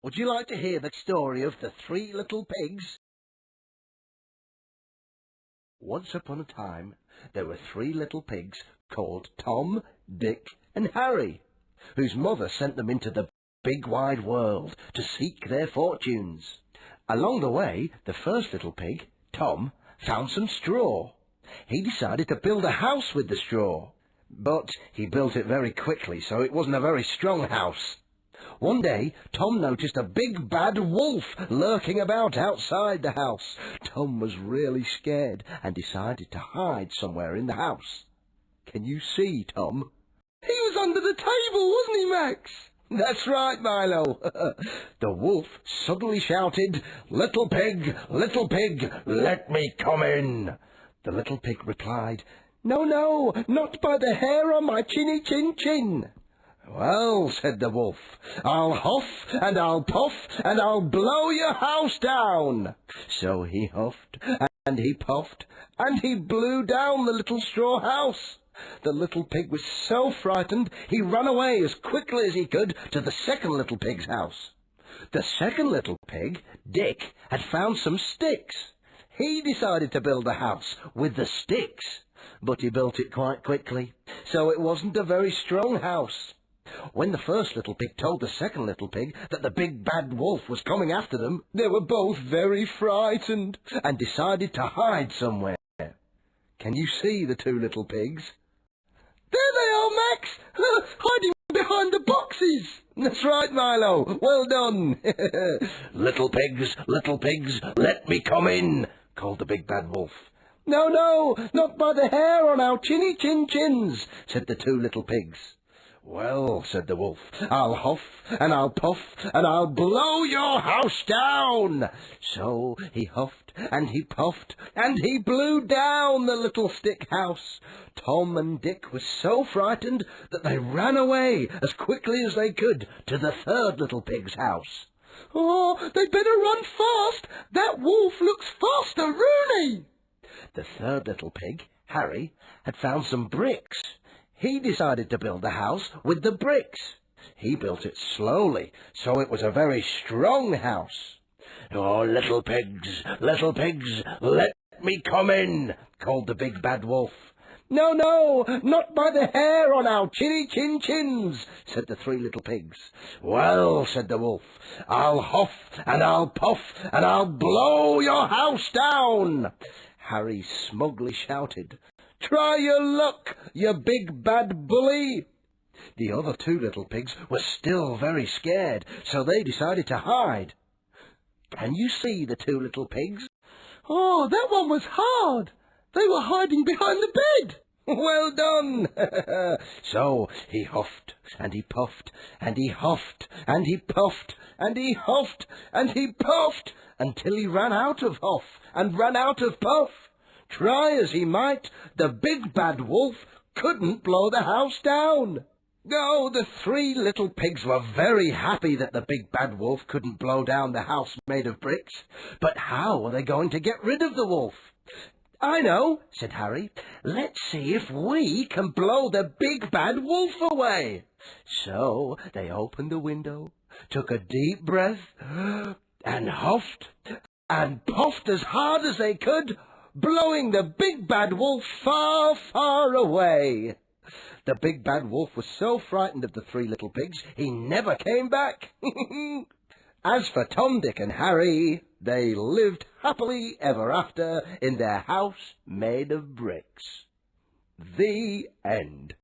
Would you like to hear the story of the three little pigs? Once upon a time, there were three little pigs called Tom, Dick, and Harry, whose mother sent them into the big wide world to seek their fortunes. Along the way, the first little pig, Tom, found some straw. He decided to build a house with the straw, but he built it very quickly, so it wasn't a very strong house. One day, Tom noticed a big bad wolf lurking about outside the house. Tom was really scared and decided to hide somewhere in the house. Can you see Tom? He was under the table, wasn't he, Max? That's right, Milo. The wolf suddenly shouted, little pig, let me come in." The little pig replied, "No, no, not by the hair on my chinny chin chin." "Well," said the wolf, "I'll huff and I'll puff and I'll blow your house down." So he huffed and he puffed and he blew down the little straw house. The little pig was so frightened he ran away as quickly as he could to the second little pig's house. The second little pig, Dick, had found some sticks. He decided to build a house with the sticks, but he built it quite quickly, so it wasn't a very strong house. When the first little pig told the second little pig that the big bad wolf was coming after them, they were both very frightened and decided to hide somewhere. Can you see the two little pigs? There they are, Max! Hiding behind the boxes! That's right, Milo. Well done. Little pigs, let me come in," called the big bad wolf. "No, no, not by the hair on our chinny chin chins," said the two little pigs. "Well," said the wolf, "I'll huff and I'll puff and I'll blow your house down." So he huffed and he puffed and he blew down the little stick house. Tom and Dick were so frightened that they ran away as quickly as they could to the third little pig's house. "Oh, they'd better run fast! That wolf looks faster, Rooney!" The third little pig, Harry, had found some bricks. He decided to build the house with the bricks. He built it slowly, so it was a very strong house. "Oh, little pigs, let me come in," called the big bad wolf. "No, no, not by the hair on our chinny chin chins," said the three little pigs. "Well," said the wolf, "I'll huff and I'll puff and I'll blow your house down." Harry smugly shouted, "Try your luck, you big bad bully." The other two little pigs were still very scared, so they decided to hide. Can you see the two little pigs? Oh, that one was hard. They were hiding behind the bed. Well done. So he huffed and he puffed and he huffed and he puffed and he huffed and he puffed until he ran out of huff and ran out of puff. Try as he might, the big bad wolf couldn't blow the house down. Oh, the three little pigs were very happy that the big bad wolf couldn't blow down the house made of bricks. But how were they going to get rid of the wolf? "I know," said Harry. "Let's see if we can blow the big bad wolf away." So they opened the window, took a deep breath, and huffed and puffed as hard as they could, blowing the big bad wolf far, far away. The big bad wolf was so frightened of the three little pigs, he never came back. As for Tom, Dick, and Harry, they lived happily ever after in their house made of bricks. The end.